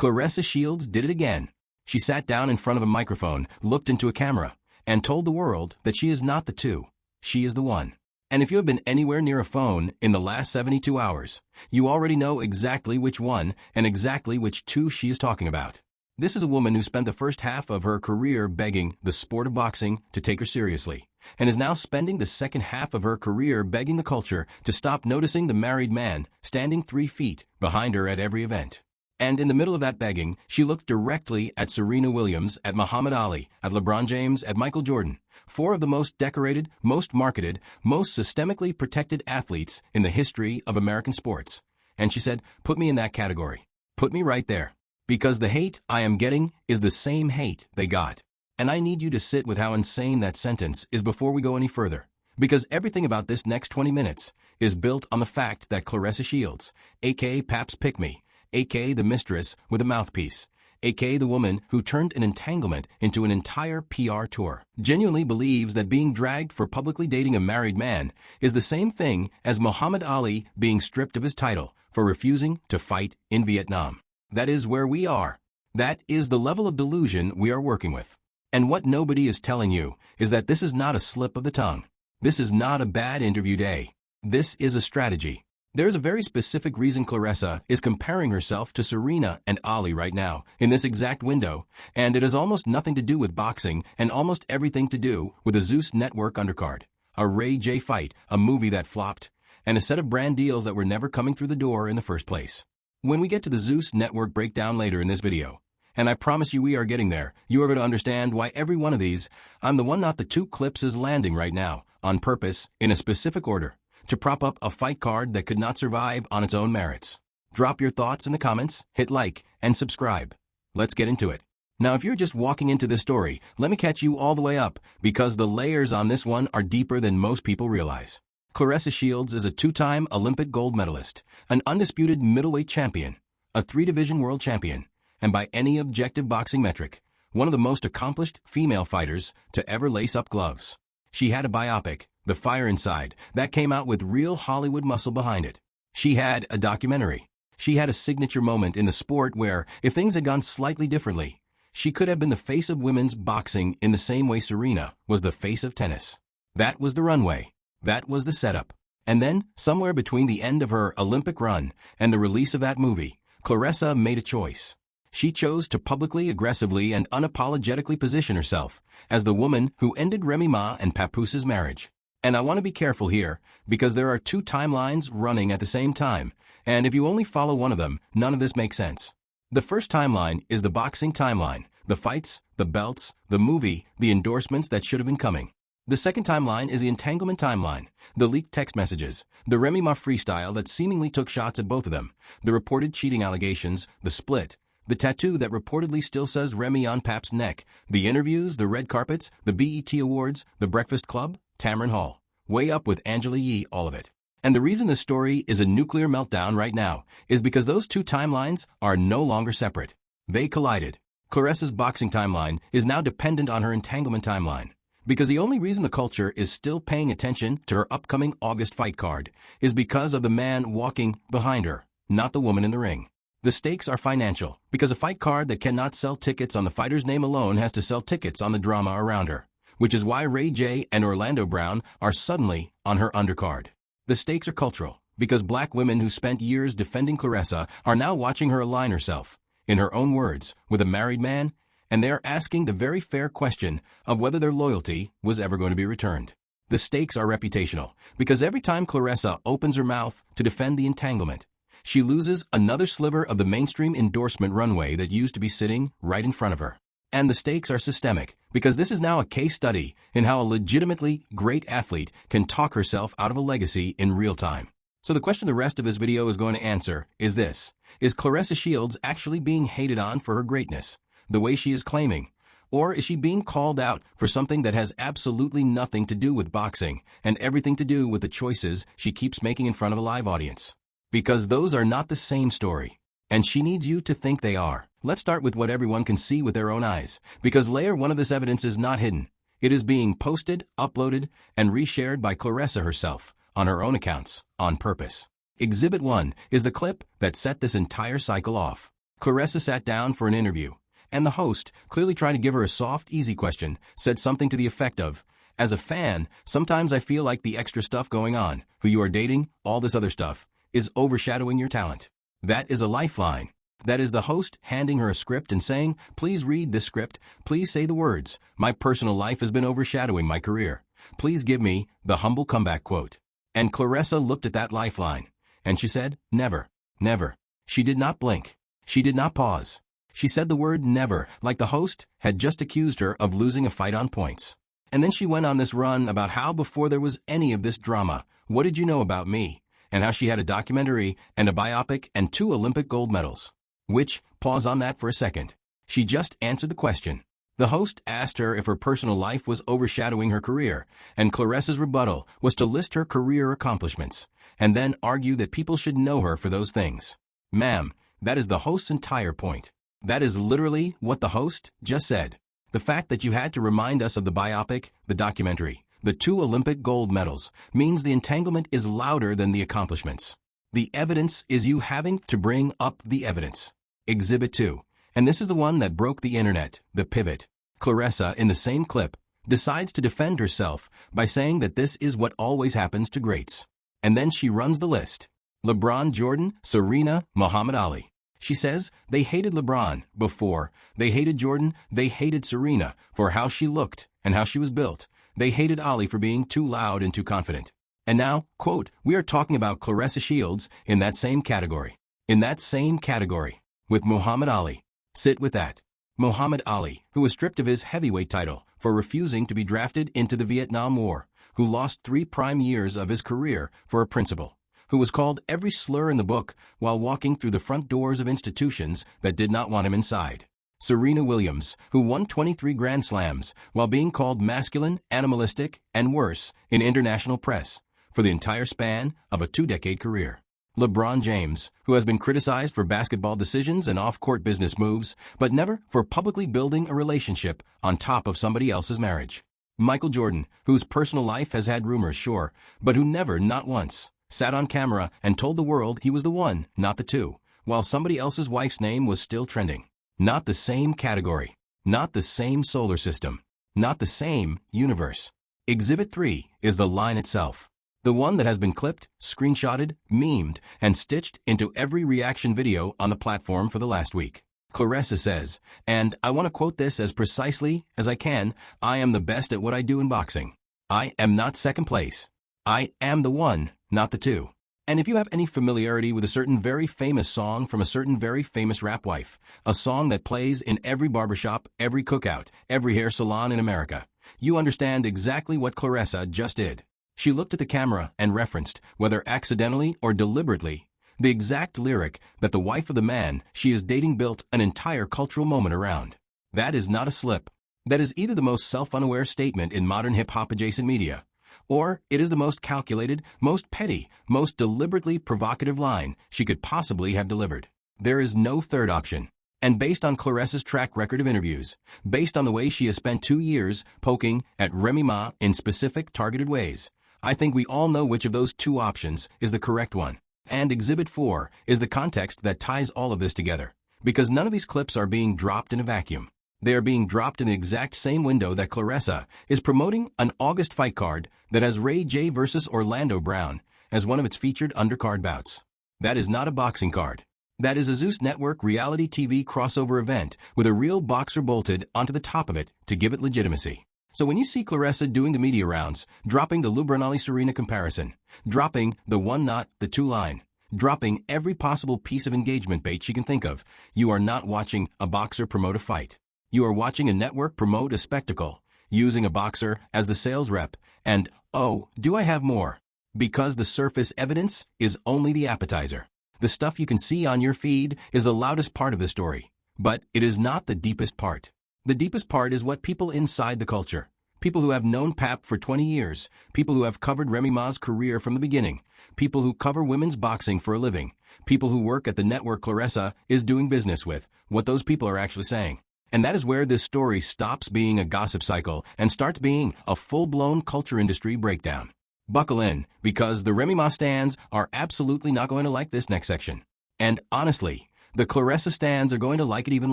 Claressa Shields did it again. She sat down in front of a microphone, looked into a camera, and told the world that she is not the two, she is the one. And if you have been anywhere near a phone in the last 72 hours, you already know exactly which one and exactly which two she is talking about. This is a woman who spent the first half of her career begging the sport of boxing to take her seriously, and is now spending the second half of her career begging the culture to stop noticing the married man standing 3 feet behind her at every event. And in the middle of that begging, she looked directly at Serena Williams, at Muhammad Ali, at LeBron James, at Michael Jordan, 4 of the most decorated, most marketed, most systemically protected athletes in the history of American sports. And she said, put me in that category. Put me right there. Because the hate I am getting is the same hate they got. And I need you to sit with how insane that sentence is before we go any further. Because everything about this next 20 minutes is built on the fact that Claressa Shields, aka Paps Pick Me, aka the mistress with a mouthpiece, aka the woman who turned an entanglement into an entire PR tour, genuinely believes that being dragged for publicly dating a married man is the same thing as Muhammad Ali being stripped of his title for refusing to fight in Vietnam. That is where we are. That is the level of delusion we are working with. And what nobody is telling you is that this is not a slip of the tongue. This is not a bad interview day. This is a strategy. There is a very specific reason Claressa is comparing herself to Serena and Ali right now, in this exact window, and it has almost nothing to do with boxing and almost everything to do with a Zeus Network undercard, a Ray J fight, a movie that flopped, and a set of brand deals that were never coming through the door in the first place. When we get to the Zeus Network breakdown later in this video, and I promise you we are getting there, you are going to understand why every one of these, I'm the one not the two clips is landing right now, on purpose, in a specific order, to prop up a fight card that could not survive on its own merits. Drop your thoughts in the comments, hit like, and subscribe. Let's get into it. Now if you're just walking into this story, let me catch you all the way up, because the layers on this one are deeper than most people realize. Claressa Shields is a 2-time Olympic gold medalist, an undisputed middleweight champion, a 3-division world champion, and by any objective boxing metric, one of the most accomplished female fighters to ever lace up gloves. She had a biopic, The Fire Inside, that came out with real Hollywood muscle behind it. She had a documentary. She had a signature moment in the sport where, if things had gone slightly differently, she could have been the face of women's boxing in the same way Serena was the face of tennis. That was the runway. That was the setup. And then, somewhere between the end of her Olympic run and the release of that movie, Claressa made a choice. She chose to publicly, aggressively, and unapologetically position herself as the woman who ended Remy Ma and Papoose's marriage. And I want to be careful here, because there are 2 timelines running at the same time, and if you only follow one of them, none of this makes sense. The first timeline is the boxing timeline, the fights, the belts, the movie, the endorsements that should have been coming. The second timeline is the entanglement timeline, the leaked text messages, the Remy Ma freestyle that seemingly took shots at both of them, the reported cheating allegations, the split, the tattoo that reportedly still says Remy on Pap's neck, the interviews, the red carpets, the BET Awards, the Breakfast Club, Tamron Hall, way up with Angela Yee, all of it. And the reason this story is a nuclear meltdown right now is because those 2 timelines are no longer separate. They collided. Claressa's boxing timeline is now dependent on her entanglement timeline. Because the only reason the culture is still paying attention to her upcoming August fight card is because of the man walking behind her, not the woman in the ring. The stakes are financial, because a fight card that cannot sell tickets on the fighter's name alone has to sell tickets on the drama around her, which is why Ray J and Orlando Brown are suddenly on her undercard. The stakes are cultural, because black women who spent years defending Claressa are now watching her align herself, in her own words, with a married man, and they are asking the very fair question of whether their loyalty was ever going to be returned. The stakes are reputational, because every time Claressa opens her mouth to defend the entanglement, she loses another sliver of the mainstream endorsement runway that used to be sitting right in front of her. And the stakes are systemic, because this is now a case study in how a legitimately great athlete can talk herself out of a legacy in real time. So the question the rest of this video is going to answer is this: is Claressa Shields actually being hated on for her greatness, the way she is claiming, or is she being called out for something that has absolutely nothing to do with boxing and everything to do with the choices she keeps making in front of a live audience? Because those are not the same story, and she needs you to think they are. Let's start with what everyone can see with their own eyes, because layer 1 of this evidence is not hidden. It is being posted, uploaded, and reshared by Claressa herself, on her own accounts, on purpose. Exhibit 1 is the clip that set this entire cycle off. Claressa sat down for an interview, and the host, clearly trying to give her a soft, easy question, said something to the effect of, "As a fan, sometimes I feel like the extra stuff going on, who you are dating, all this other stuff, is overshadowing your talent." That is a lifeline. That is the host handing her a script and saying, "Please read this script, please say the words, my personal life has been overshadowing my career. Please give me the humble comeback quote." And Claressa looked at that lifeline, and she said, "Never, never." She did not blink. She did not pause. She said the word never, like the host had just accused her of losing a fight on points. And then she went on this run about how before there was any of this drama, what did you know about me? And how she had a documentary and a biopic and 2 Olympic gold medals. Which, pause on that for a second. She just answered the question. The host asked her if her personal life was overshadowing her career, and Claressa's rebuttal was to list her career accomplishments, and then argue that people should know her for those things. Ma'am, that is the host's entire point. That is literally what the host just said. The fact that you had to remind us of the biopic, the documentary, the 2 Olympic gold medals, means the entanglement is louder than the accomplishments. The evidence is you having to bring up the evidence. Exhibit 2. And this is the one that broke the internet, the pivot. Claressa, in the same clip, decides to defend herself by saying that this is what always happens to greats. And then she runs the list. LeBron, Jordan, Serena, Muhammad Ali. She says they hated LeBron before, they hated Jordan, they hated Serena for how she looked and how she was built. They hated Ali for being too loud and too confident. And now, quote, we are talking about Claressa Shields in that same category. In that same category. With Muhammad Ali. Sit with that. Muhammad Ali, who was stripped of his heavyweight title for refusing to be drafted into the Vietnam War, who lost 3 prime years of his career for a principle, who was called every slur in the book while walking through the front doors of institutions that did not want him inside. Serena Williams, who won 23 Grand Slams while being called masculine, animalistic, and worse in international press for the entire span of a 2-decade career. LeBron James, who has been criticized for basketball decisions and off-court business moves, but never for publicly building a relationship on top of somebody else's marriage. Michael Jordan, whose personal life has had rumors, sure, but who never, not once, sat on camera and told the world he was the one, not the two, while somebody else's wife's name was still trending. Not the same category. Not the same solar system. Not the same universe. Exhibit 3 is the line itself. The one that has been clipped, screenshotted, memed, and stitched into every reaction video on the platform for the last week. Claressa says, and I want to quote this as precisely as I can, I am the best at what I do in boxing. I am not second place. I am the one, not the two. And if you have any familiarity with a certain very famous song from a certain very famous rap wife, a song that plays in every barbershop, every cookout, every hair salon in America, you understand exactly what Claressa just did. She looked at the camera and referenced, whether accidentally or deliberately, the exact lyric that the wife of the man she is dating built an entire cultural moment around. That is not a slip. That is either the most self-unaware statement in modern hip-hop adjacent media, or it is the most calculated, most petty, most deliberately provocative line she could possibly have delivered. There is no third option. And based on Claressa's track record of interviews, based on the way she has spent 2 years poking at Remy Ma in specific targeted ways, I think we all know which of those 2 options is the correct one. And Exhibit 4 is the context that ties all of this together, because none of these clips are being dropped in a vacuum. They are being dropped in the exact same window that Claressa is promoting an August fight card that has Ray J versus Orlando Brown as one of its featured undercard bouts. That is not a boxing card. That is a Zeus Network reality TV crossover event with a real boxer bolted onto the top of it to give it legitimacy. So when you see Claressa doing the media rounds, dropping the LeBron Ali Serena comparison, dropping the 1 not, the 2 line, dropping every possible piece of engagement bait she can think of, you are not watching a boxer promote a fight. You are watching a network promote a spectacle, using a boxer as the sales rep, and, oh, do I have more? Because the surface evidence is only the appetizer. The stuff you can see on your feed is the loudest part of the story, but it is not the deepest part. The deepest part is what people inside the culture, people who have known Pap for 20 years, people who have covered Remy Ma's career from the beginning, people who cover women's boxing for a living, people who work at the network Claressa is doing business with, what those people are actually saying. And that is where this story stops being a gossip cycle and starts being a full-blown culture industry breakdown. Buckle in, because the Remy Ma stans are absolutely not going to like this next section. And honestly, the Claressa stans are going to like it even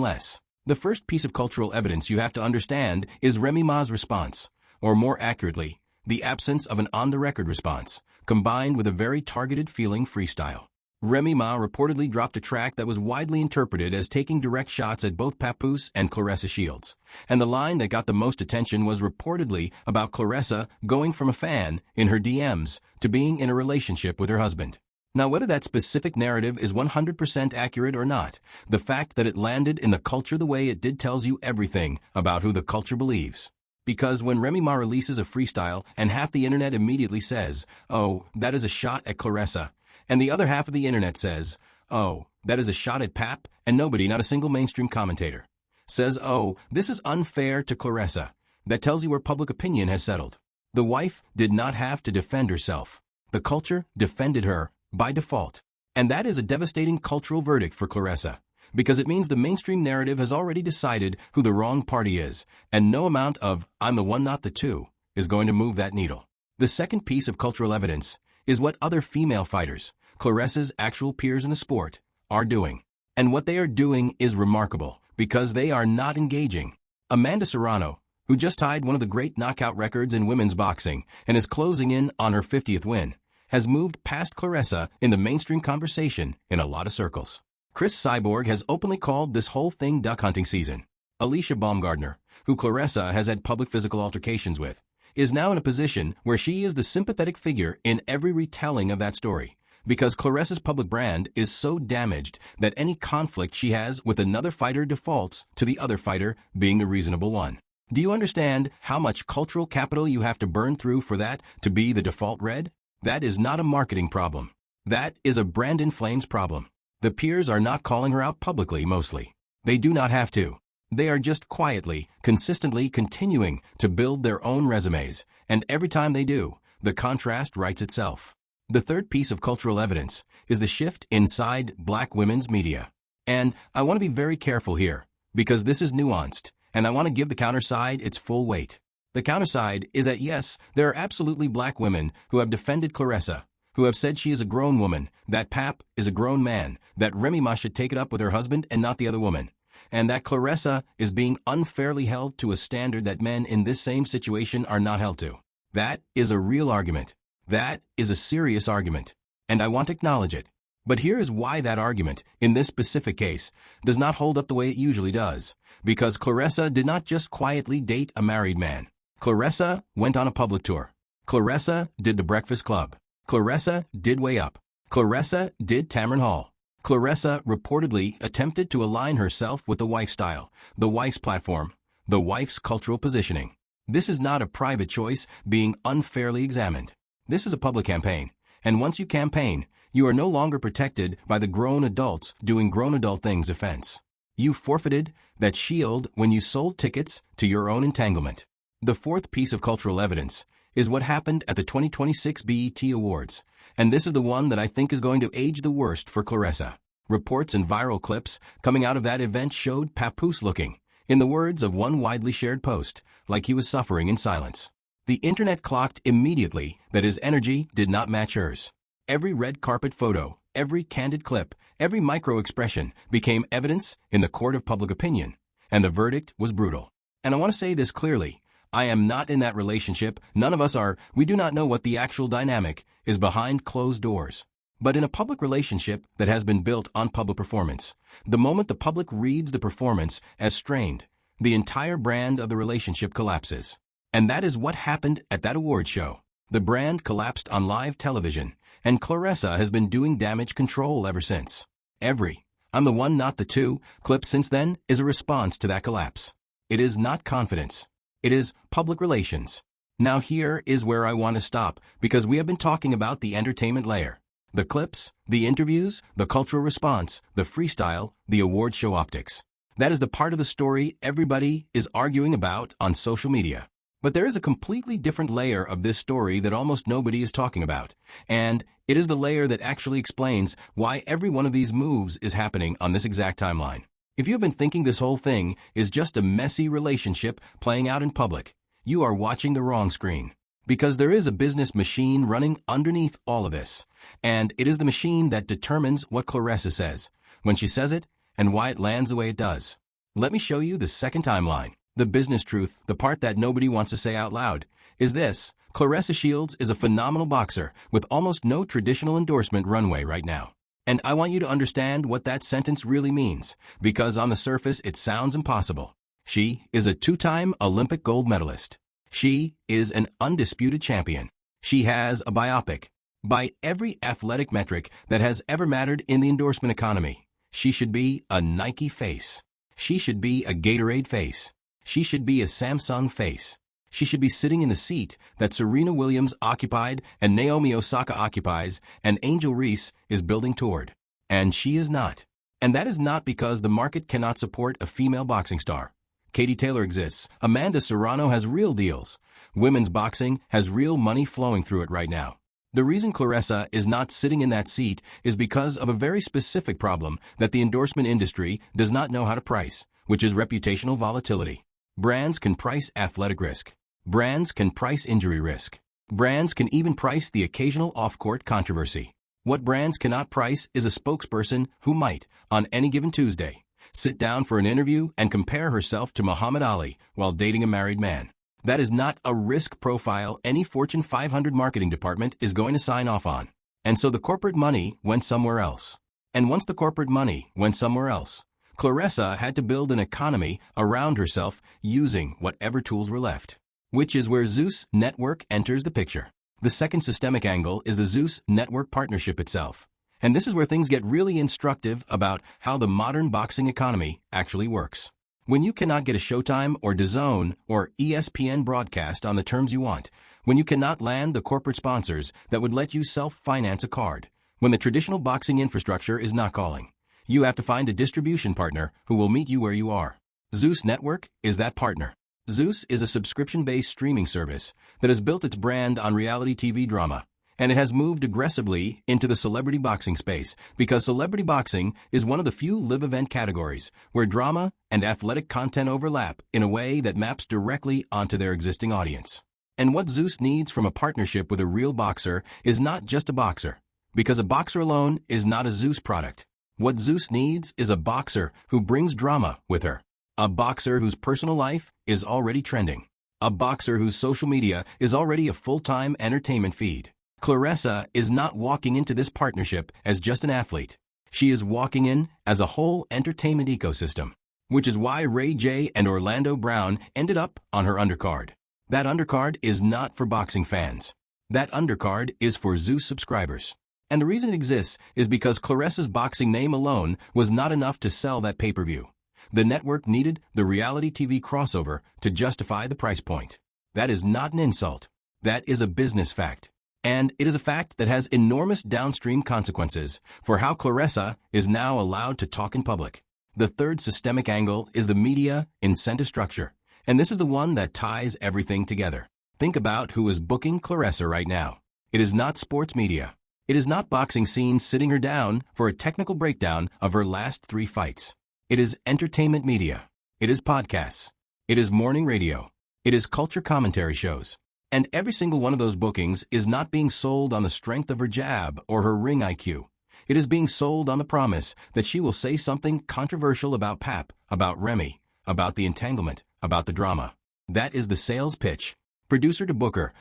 less. The first piece of cultural evidence you have to understand is Remy Ma's response, or more accurately, the absence of an on-the-record response, combined with a very targeted feeling freestyle. Remy Ma reportedly dropped a track that was widely interpreted as taking direct shots at both Papoose and Claressa Shields, and the line that got the most attention was reportedly about Claressa going from a fan in her DMs to being in a relationship with her husband. Now, whether that specific narrative is 100% accurate or not, the fact that it landed in the culture the way it did tells you everything about who the culture believes. Because when Remy Ma releases a freestyle and half the internet immediately says, "Oh, that is a shot at Claressa," and the other half of the internet says, "Oh, that is a shot at Pap," and nobody, not a single mainstream commentator, says, "Oh, this is unfair to Claressa," that tells you where public opinion has settled. The wife did not have to defend herself. The culture defended her by default. And that is a devastating cultural verdict for Claressa, because it means the mainstream narrative has already decided who the wrong party is, and no amount of "I'm the one, not the two" is going to move that needle. The second piece of cultural evidence is what other female fighters, Claressa's actual peers in the sport, are doing. And what they are doing is remarkable, because they are not engaging. Amanda Serrano, who just tied one of the great knockout records in women's boxing and is closing in on her 50th win, has moved past Claressa in the mainstream conversation in a lot of circles. Chris Cyborg has openly called this whole thing duck hunting season. Alicia Baumgardner, who Claressa has had public physical altercations with, is now in a position where she is the sympathetic figure in every retelling of that story, because Claressa's public brand is so damaged that any conflict she has with another fighter defaults to the other fighter being the reasonable one. Do you understand how much cultural capital you have to burn through for that to be the default red? That is not a marketing problem. That is a brand in flames problem. The peers are not calling her out publicly mostly. They do not have to. They are just quietly, consistently continuing to build their own resumes, and every time they do, the contrast writes itself. The third piece of cultural evidence is the shift inside black women's media. And I want to be very careful here, because this is nuanced, and I want to give the counterside its full weight. The counterside is that yes, there are absolutely black women who have defended Claressa, who have said she is a grown woman, that Pap is a grown man, that Remy Ma should take it up with her husband and not the other woman, and that Claressa is being unfairly held to a standard that men in this same situation are not held to. That is a real argument. That is a serious argument, and I want to acknowledge it. But here is why that argument, in this specific case, does not hold up the way it usually does, because Claressa did not just quietly date a married man. Claressa went on a public tour. Claressa did the Breakfast Club. Claressa did Way Up. Claressa did Tamron Hall. Claressa reportedly attempted to align herself with the wife style, the wife's platform, the wife's cultural positioning. This is not a private choice being unfairly examined. This is a public campaign, and once you campaign, you are no longer protected by the grown adults doing grown adult things offense. You forfeited that shield when you sold tickets to your own entanglement. The fourth piece of cultural evidence is what happened at the 2026 BET Awards, and this is the one that I think is going to age the worst for Claressa. Reports and viral clips coming out of that event showed Papoose looking, in the words of one widely shared post, like he was suffering in silence. The internet clocked immediately that his energy did not match hers. Every red carpet photo, every candid clip, every micro-expression became evidence in the court of public opinion, and the verdict was brutal. And I want to say this clearly. I am not in that relationship, none of us are, we do not know what the actual dynamic is behind closed doors. But in a public relationship that has been built on public performance, the moment the public reads the performance as strained, the entire brand of the relationship collapses. And that is what happened at that award show. The brand collapsed on live television, and Claressa has been doing damage control ever since. Every "I'm the one, not the two" clip since then is a response to that collapse. It is not confidence. It is public relations. Now here is where I want to stop, because we have been talking about the entertainment layer. The clips, the interviews, the cultural response, the freestyle, the award show optics. That is the part of the story everybody is arguing about on social media. But there is a completely different layer of this story that almost nobody is talking about, and it is the layer that actually explains why every one of these moves is happening on this exact timeline. If you have been thinking this whole thing is just a messy relationship playing out in public, you are watching the wrong screen. Because there is a business machine running underneath all of this. And it is the machine that determines what Claressa says, when she says it, and why it lands the way it does. Let me show you the second timeline. The business truth, the part that nobody wants to say out loud, is this. Claressa Shields is a phenomenal boxer with almost no traditional endorsement runway right now. And I want you to understand what that sentence really means, because on the surface it sounds impossible. She is a two-time Olympic gold medalist. She is an undisputed champion. She has a biopic. By every athletic metric that has ever mattered in the endorsement economy, she should be a Nike face. She should be a Gatorade face. She should be a Samsung face. She should be sitting in the seat that Serena Williams occupied and Naomi Osaka occupies and Angel Reese is building toward. And she is not. And that is not because the market cannot support a female boxing star. Katie Taylor exists. Amanda Serrano has real deals. Women's boxing has real money flowing through it right now. The reason Claressa is not sitting in that seat is because of a very specific problem that the endorsement industry does not know how to price, which is reputational volatility. Brands can price athletic risk. Brands can price injury risk. Brands can even price the occasional off-court controversy. What brands cannot price is a spokesperson who might, on any given Tuesday, sit down for an interview and compare herself to Muhammad Ali while dating a married man. That is not a risk profile any Fortune 500 marketing department is going to sign off on. And so the corporate money went somewhere else. And once the corporate money went somewhere else, Claressa had to build an economy around herself using whatever tools were left. Which is where Zeus Network enters the picture. The second systemic angle is the Zeus Network partnership itself. And this is where things get really instructive about how the modern boxing economy actually works. When you cannot get a Showtime or DAZN or ESPN broadcast on the terms you want, when you cannot land the corporate sponsors that would let you self-finance a card, when the traditional boxing infrastructure is not calling, you have to find a distribution partner who will meet you where you are. Zeus Network is that partner. Zeus is a subscription-based streaming service that has built its brand on reality TV drama, and it has moved aggressively into the celebrity boxing space because celebrity boxing is one of the few live event categories where drama and athletic content overlap in a way that maps directly onto their existing audience. And what Zeus needs from a partnership with a real boxer is not just a boxer, because a boxer alone is not a Zeus product. What Zeus needs is a boxer who brings drama with her. A boxer whose personal life is already trending. A boxer whose social media is already a full-time entertainment feed. Claressa is not walking into this partnership as just an athlete. She is walking in as a whole entertainment ecosystem, which is why Ray J and Orlando Brown ended up on her undercard. That undercard is not for boxing fans. That undercard is for Zeus subscribers. And the reason it exists is because Claressa's boxing name alone was not enough to sell that pay-per-view. The network needed the reality TV crossover to justify the price point. That is not an insult. That is a business fact. And it is a fact that has enormous downstream consequences for how Claressa is now allowed to talk in public. The third systemic angle is the media incentive structure. And this is the one that ties everything together. Think about who is booking Claressa right now. It is not sports media. It is not boxing scenes sitting her down for a technical breakdown of her last 3 fights. It is entertainment media. It is podcasts. It is morning radio. It is culture commentary shows. And every single one of those bookings is not being sold on the strength of her jab or her ring IQ. It is being sold on the promise that she will say something controversial about Pap, about Remy, about the entanglement, about the drama. That is the sales pitch. Producer to Booker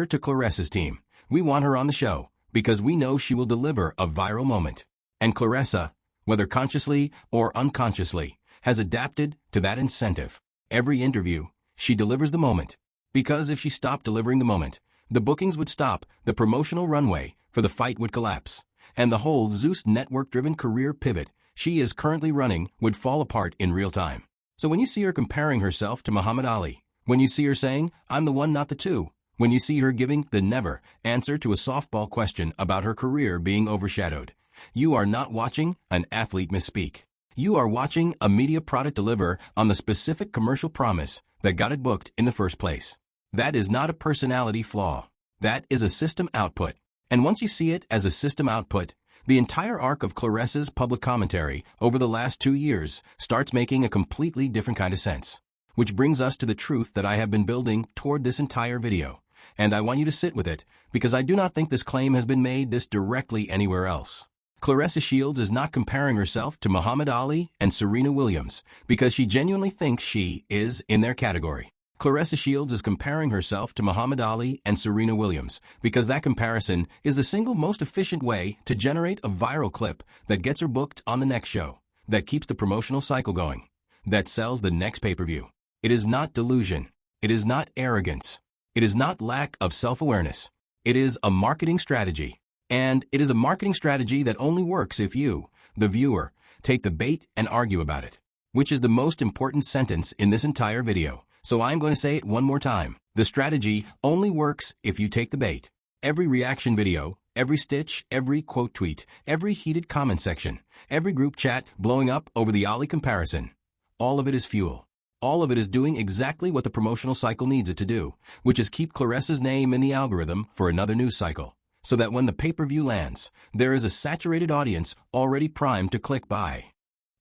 to Claressa's team. We want her on the show because we know she will deliver a viral moment. And Claressa, whether consciously or unconsciously, has adapted to that incentive. Every interview, she delivers the moment. Because if she stopped delivering the moment, the bookings would stop, the promotional runway for the fight would collapse, and the whole Zeus Network-driven career pivot she is currently running would fall apart in real time. So when you see her comparing herself to Muhammad Ali, when you see her saying, "I'm the one, not the two," when you see her giving the never answer to a softball question about her career being overshadowed, you are not watching an athlete misspeak. You are watching a media product deliver on the specific commercial promise that got it booked in the first place. That is not a personality flaw. That is a system output. And once you see it as a system output, the entire arc of Claressa's public commentary over the last 2 years starts making a completely different kind of sense. Which brings us to the truth that I have been building toward this entire video. and I want you to sit with it, because I do not think this claim has been made this directly anywhere else. Claressa Shields is not comparing herself to Muhammad Ali and Serena Williams because she genuinely thinks she is in their category. Claressa Shields is comparing herself to Muhammad Ali and Serena Williams because that comparison is the single most efficient way to generate a viral clip that gets her booked on the next show, that keeps the promotional cycle going, that sells the next pay-per-view. It is not delusion. It is not arrogance. It is not lack of self-awareness. It is a marketing strategy. And it is a marketing strategy that only works if you, the viewer, take the bait and argue about it, which is the most important sentence in this entire video. So I'm going to say it one more time. The strategy only works if you take the bait. Every reaction video, every stitch, every quote tweet, every heated comment section, every group chat blowing up over the Ali comparison, all of it is fuel. All of it is doing exactly what the promotional cycle needs it to do, which is keep Claressa's name in the algorithm for another news cycle, so that when the pay-per-view lands, there is a saturated audience already primed to click buy.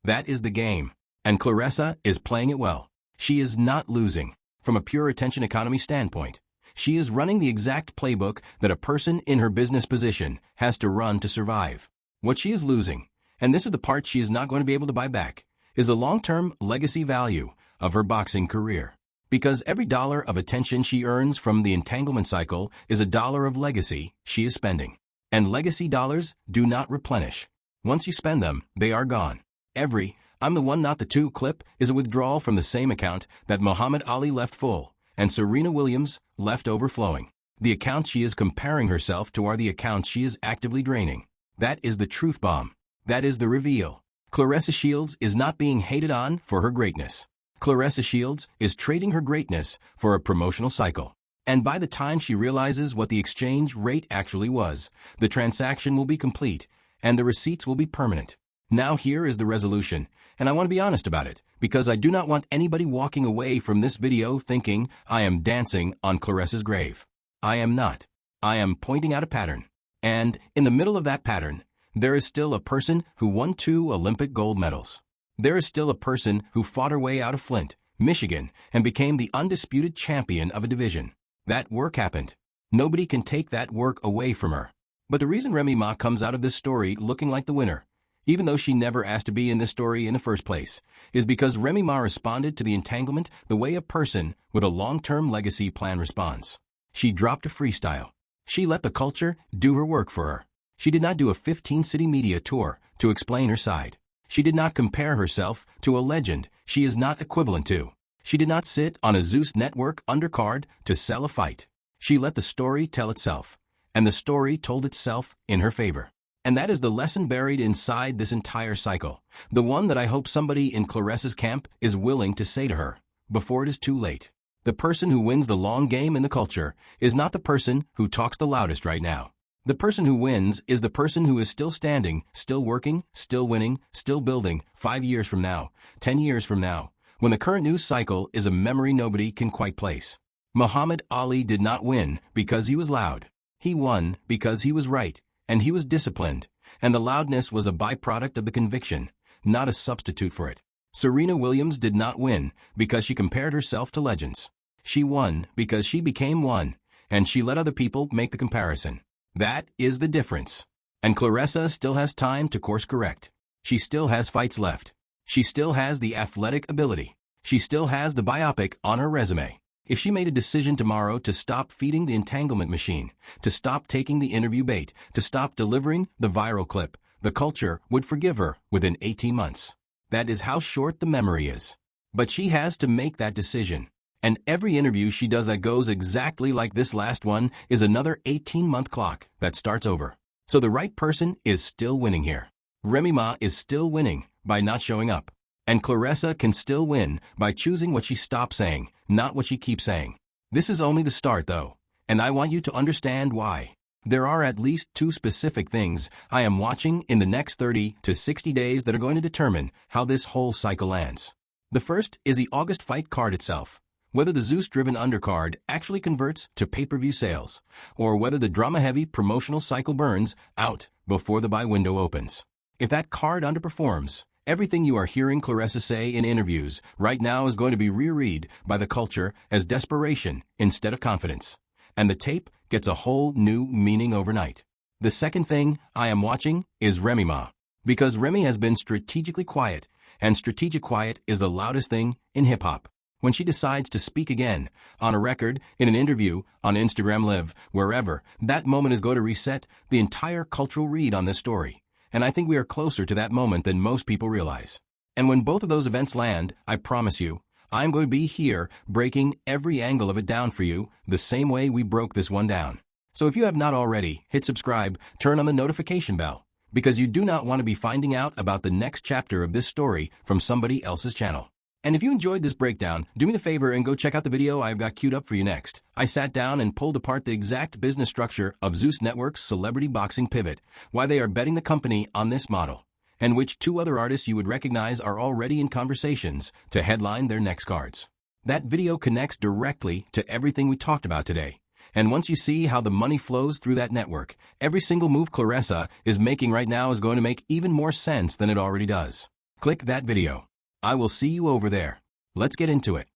That is the game, and Claressa is playing it well. She is not losing. From a pure attention economy standpoint, she is running the exact playbook that a person in her business position has to run to survive. What she is losing, and this is the part she is not going to be able to buy back, is the long-term legacy value of her boxing career. Because every dollar of attention she earns from the entanglement cycle is a dollar of legacy she is spending. And legacy dollars do not replenish. Once you spend them, they are gone. Every "I'm the one not the two" clip is a withdrawal from the same account that Muhammad Ali left full and Serena Williams left overflowing. The accounts she is comparing herself to are the accounts she is actively draining. That is the truth bomb. That is the reveal. Claressa Shields is not being hated on for her greatness. Claressa Shields is trading her greatness for a promotional cycle. And by the time she realizes what the exchange rate actually was, the transaction will be complete and the receipts will be permanent. Now here is the resolution, and I want to be honest about it, because I do not want anybody walking away from this video thinking I am dancing on Claressa's grave. I am not. I am pointing out a pattern. And in the middle of that pattern, there is still a person who won 2 Olympic gold medals. There is still a person who fought her way out of Flint, Michigan, and became the undisputed champion of a division. That work happened. Nobody can take that work away from her. But the reason Remy Ma comes out of this story looking like the winner, even though she never asked to be in this story in the first place, is because Remy Ma responded to the entanglement the way a person with a long-term legacy plan responds. She dropped a freestyle. She let the culture do her work for her. She did not do a 15-city media tour to explain her side. She did not compare herself to a legend she is not equivalent to. She did not sit on a Zeus Network undercard to sell a fight. She let the story tell itself, and the story told itself in her favor. And that is the lesson buried inside this entire cycle, the one that I hope somebody in Claressa's camp is willing to say to her before it is too late. The person who wins the long game in the culture is not the person who talks the loudest right now. The person who wins is the person who is still standing, still working, still winning, still building 5 years from now, 10 years from now, when the current news cycle is a memory nobody can quite place. Muhammad Ali did not win because he was loud. He won because he was right, and he was disciplined, and the loudness was a byproduct of the conviction, not a substitute for it. Serena Williams did not win because she compared herself to legends. She won because she became one, and she let other people make the comparison. That is the difference. And Claressa still has time to course correct. She still has fights left. She still has the athletic ability. She still has the biopic on her resume. If she made a decision tomorrow to stop feeding the entanglement machine, to stop taking the interview bait, to stop delivering the viral clip, the culture would forgive her within 18 months. That is how short the memory is. But she has to make that decision. And every interview she does that goes exactly like this last one is another 18-month clock that starts over. So the right person is still winning here. Remy Ma is still winning by not showing up. And Claressa can still win by choosing what she stops saying, not what she keeps saying. This is only the start, though, and I want you to understand why. There are at least 2 specific things I am watching in the next 30 to 60 days that are going to determine how this whole cycle lands. The first is the August fight card itself. Whether the Zeus-driven undercard actually converts to pay-per-view sales, or whether the drama-heavy promotional cycle burns out before the buy window opens. If that card underperforms, everything you are hearing Claressa say in interviews right now is going to be reread by the culture as desperation instead of confidence. and the tape gets a whole new meaning overnight. The second thing I am watching is Remy Ma, because Remy has been strategically quiet, and strategic quiet is the loudest thing in hip-hop. When she decides to speak again, on a record, in an interview, on Instagram Live, wherever, that moment is going to reset the entire cultural read on this story. And I think we are closer to that moment than most people realize. And when both of those events land, I promise you, I'm going to be here breaking every angle of it down for you the same way we broke this one down. So if you have not already, hit subscribe, turn on the notification bell, because you do not want to be finding out about the next chapter of this story from somebody else's channel. And if you enjoyed this breakdown, do me the favor and go check out the video I've got queued up for you next. I sat down and pulled apart the exact business structure of Zeus Network's celebrity boxing pivot, why they are betting the company on this model, and which 2 other artists you would recognize are already in conversations to headline their next cards. That video connects directly to everything we talked about today. And once you see how the money flows through that network, every single move Claressa is making right now is going to make even more sense than it already does. Click that video. I will see you over there. Let's get into it.